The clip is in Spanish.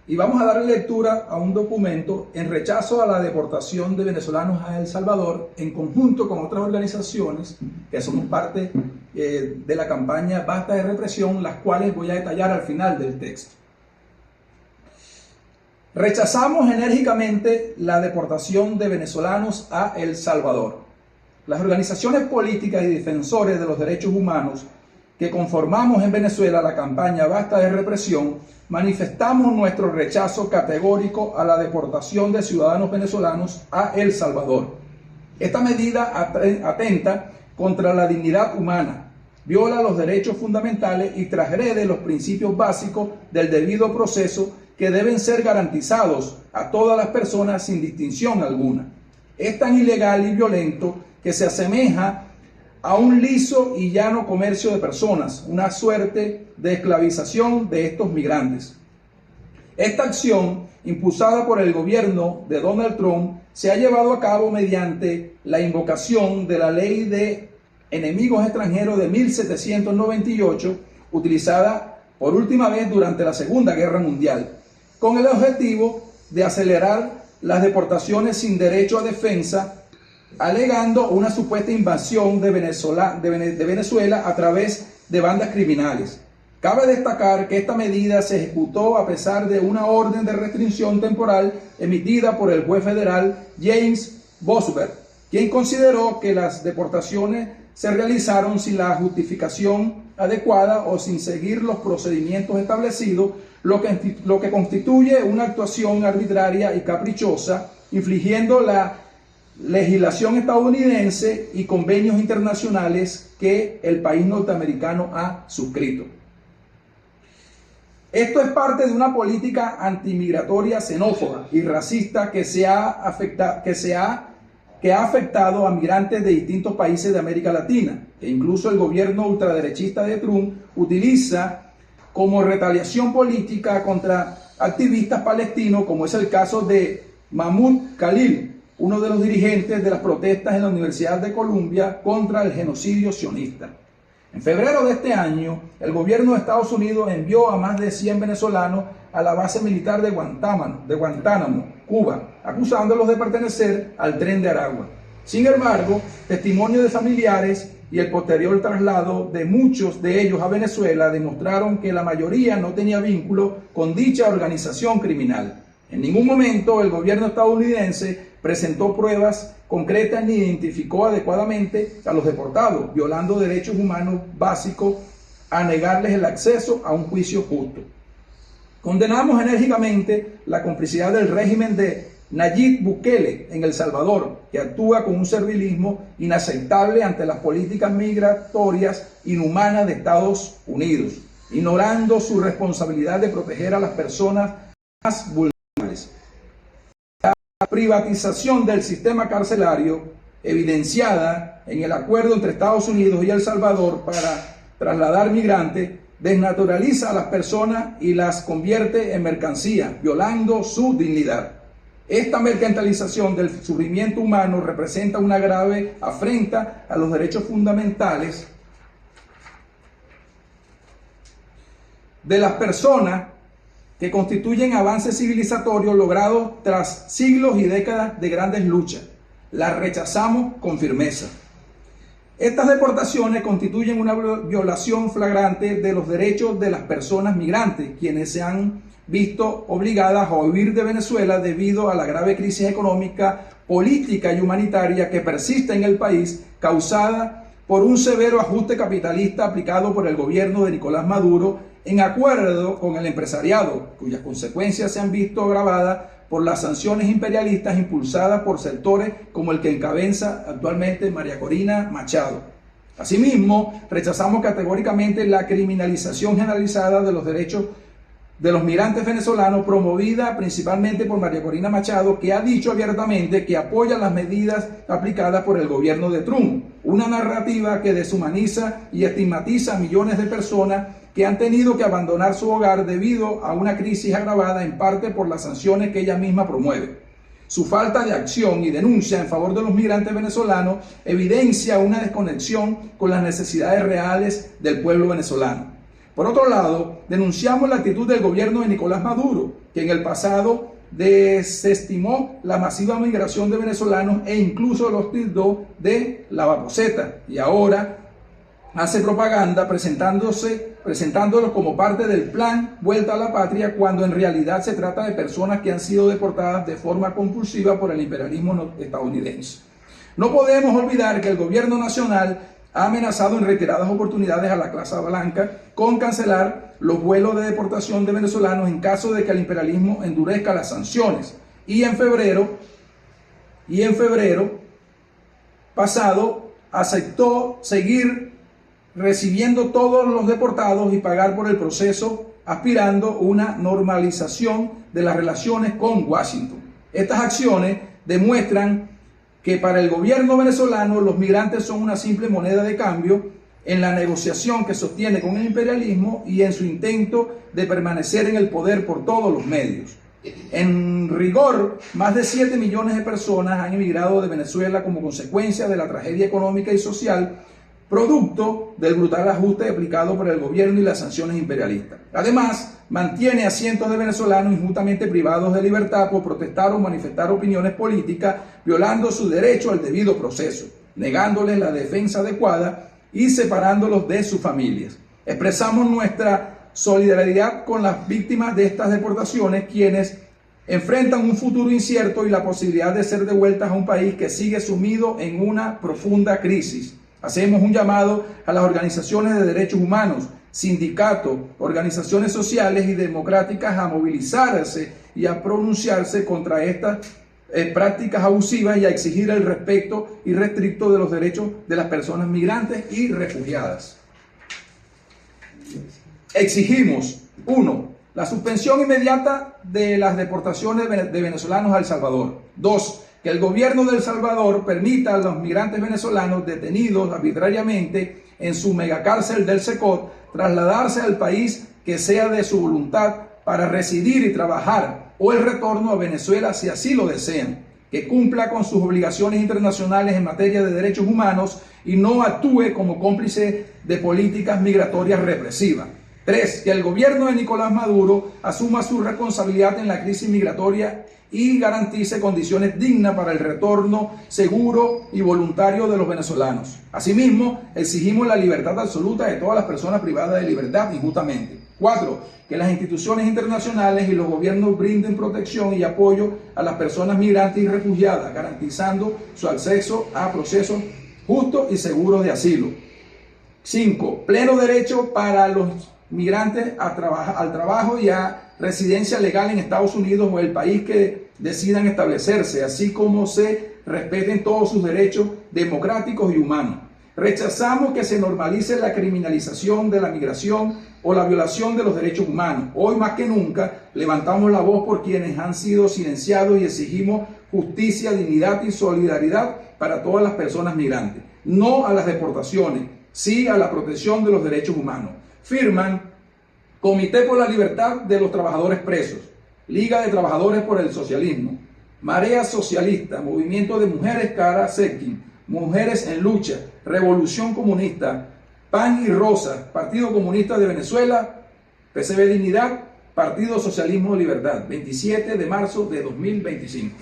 y vamos a darle lectura a un documento en rechazo a la deportación de venezolanos a El Salvador en conjunto con otras organizaciones que somos parte de la campaña Basta de Represión, las cuales voy a detallar al final del texto. Rechazamos enérgicamente la deportación de venezolanos a El Salvador. Las organizaciones políticas y defensores de los derechos humanos que conformamos en Venezuela la campaña Basta de Represión, manifestamos nuestro rechazo categórico a la deportación de ciudadanos venezolanos a El Salvador. Esta medida atenta contra la dignidad humana, viola los derechos fundamentales y transgrede los principios básicos del debido proceso que deben ser garantizados a todas las personas sin distinción alguna. Es tan ilegal y violento que se asemeja a un liso y llano comercio de personas, una suerte de esclavización de estos migrantes. Esta acción, impulsada por el gobierno de Donald Trump, se ha llevado a cabo mediante la invocación de la Ley de Enemigos Extranjeros de 1798, utilizada por última vez durante la Segunda Guerra Mundial, con el objetivo de acelerar las deportaciones sin derecho a defensa, alegando una supuesta invasión de Venezuela a través de bandas criminales. Cabe destacar que esta medida se ejecutó a pesar de una orden de restricción temporal emitida por el juez federal James Boswell, quien consideró que las deportaciones se realizaron sin la justificación adecuada o sin seguir los procedimientos establecidos, lo que constituye una actuación arbitraria y caprichosa, infringiendo la legislación estadounidense y convenios internacionales que el país norteamericano ha suscrito. Esto es parte de una política antimigratoria xenófoba y racista que ha afectado a migrantes de distintos países de América Latina, que incluso el gobierno ultraderechista de Trump utiliza como retaliación política contra activistas palestinos, como es el caso de Mahmoud Khalil, uno de los dirigentes de las protestas en la Universidad de Columbia contra el genocidio sionista. En febrero de este año, el gobierno de Estados Unidos envió a más de 100 venezolanos a la base militar de Guantánamo, Cuba, acusándolos de pertenecer al Tren de Aragua. Sin embargo, testimonios de familiares y el posterior traslado de muchos de ellos a Venezuela demostraron que la mayoría no tenía vínculo con dicha organización criminal. En ningún momento el gobierno estadounidense presentó pruebas concretas ni identificó adecuadamente a los deportados, violando derechos humanos básicos a negarles el acceso a un juicio justo. Condenamos enérgicamente la complicidad del régimen de Nayib Bukele en El Salvador, que actúa con un servilismo inaceptable ante las políticas migratorias inhumanas de Estados Unidos, ignorando su responsabilidad de proteger a las personas más vulnerables. La privatización del sistema carcelario, evidenciada en el acuerdo entre Estados Unidos y El Salvador para trasladar migrantes, desnaturaliza a las personas y las convierte en mercancía, violando su dignidad. Esta mercantilización del sufrimiento humano representa una grave afrenta a los derechos fundamentales de las personas, que constituyen avances civilizatorios logrados tras siglos y décadas de grandes luchas. Las rechazamos con firmeza. Estas deportaciones constituyen una violación flagrante de los derechos de las personas migrantes, quienes se han visto obligadas a huir de Venezuela debido a la grave crisis económica, política y humanitaria que persiste en el país, causada por un severo ajuste capitalista aplicado por el gobierno de Nicolás Maduro en acuerdo con el empresariado, cuyas consecuencias se han visto agravadas por las sanciones imperialistas impulsadas por sectores como el que encabeza actualmente María Corina Machado. Asimismo, rechazamos categóricamente la criminalización generalizada de los derechos de los migrantes venezolanos, promovida principalmente por María Corina Machado, que ha dicho abiertamente que apoya las medidas aplicadas por el gobierno de Trump, una narrativa que deshumaniza y estigmatiza a millones de personas que han tenido que abandonar su hogar debido a una crisis agravada en parte por las sanciones que ella misma promueve. Su falta de acción y denuncia en favor de los migrantes venezolanos evidencia una desconexión con las necesidades reales del pueblo venezolano. Por otro lado, denunciamos la actitud del gobierno de Nicolás Maduro, que en el pasado desestimó la masiva migración de venezolanos e incluso los tildó de lavaposeta, y ahora hace propaganda presentándolos como parte del plan Vuelta a la Patria, cuando en realidad se trata de personas que han sido deportadas de forma compulsiva por el imperialismo estadounidense. No podemos olvidar que el gobierno nacional ha amenazado en reiteradas oportunidades a la Casa Blanca con cancelar los vuelos de deportación de venezolanos en caso de que el imperialismo endurezca las sanciones. Y en febrero pasado aceptó seguir recibiendo todos los deportados y pagar por el proceso, aspirando una normalización de las relaciones con Washington. Estas acciones demuestran que para el gobierno venezolano los migrantes son una simple moneda de cambio en la negociación que sostiene con el imperialismo y en su intento de permanecer en el poder por todos los medios. En rigor, más de 7 millones de personas han emigrado de Venezuela como consecuencia de la tragedia económica y social, producto del brutal ajuste aplicado por el gobierno y las sanciones imperialistas. Además, mantiene a cientos de venezolanos injustamente privados de libertad por protestar o manifestar opiniones políticas, violando su derecho al debido proceso, negándoles la defensa adecuada y separándolos de sus familias. Expresamos nuestra solidaridad con las víctimas de estas deportaciones, quienes enfrentan un futuro incierto y la posibilidad de ser devueltas a un país que sigue sumido en una profunda crisis. Hacemos un llamado a las organizaciones de derechos humanos, sindicatos, organizaciones sociales y democráticas a movilizarse y a pronunciarse contra estas prácticas abusivas y a exigir el respeto irrestricto de los derechos de las personas migrantes y refugiadas. Exigimos, 1. La suspensión inmediata de las deportaciones de venezolanos a El Salvador. 2. Que el gobierno de El Salvador permita a los migrantes venezolanos detenidos arbitrariamente en su megacárcel del Secot trasladarse al país que sea de su voluntad para residir y trabajar, o el retorno a Venezuela si así lo desean, que cumpla con sus obligaciones internacionales en materia de derechos humanos y no actúe como cómplice de políticas migratorias represivas. 3. Que el gobierno de Nicolás Maduro asuma su responsabilidad en la crisis migratoria y garantice condiciones dignas para el retorno seguro y voluntario de los venezolanos. Asimismo, exigimos la libertad absoluta de todas las personas privadas de libertad injustamente. 4. Que las instituciones internacionales y los gobiernos brinden protección y apoyo a las personas migrantes y refugiadas, garantizando su acceso a procesos justos y seguros de asilo. 5. Pleno derecho para los migrantes al trabajo y a residencia legal en Estados Unidos o el país que decidan establecerse, así como se respeten todos sus derechos democráticos y humanos. Rechazamos que se normalice la criminalización de la migración o la violación de los derechos humanos. Hoy más que nunca levantamos la voz por quienes han sido silenciados y exigimos justicia, dignidad y solidaridad para todas las personas migrantes. No a las deportaciones, sí a la protección de los derechos humanos. Firman Comité por la Libertad de los Trabajadores Presos, Liga de Trabajadores por el Socialismo, Marea Socialista, Movimiento de Mujeres Cara Sekin, Mujeres en Lucha, Revolución Comunista, PAN y Rosa, Partido Comunista de Venezuela, PCB Dignidad, Partido Socialismo de Libertad, 27 de marzo de 2025.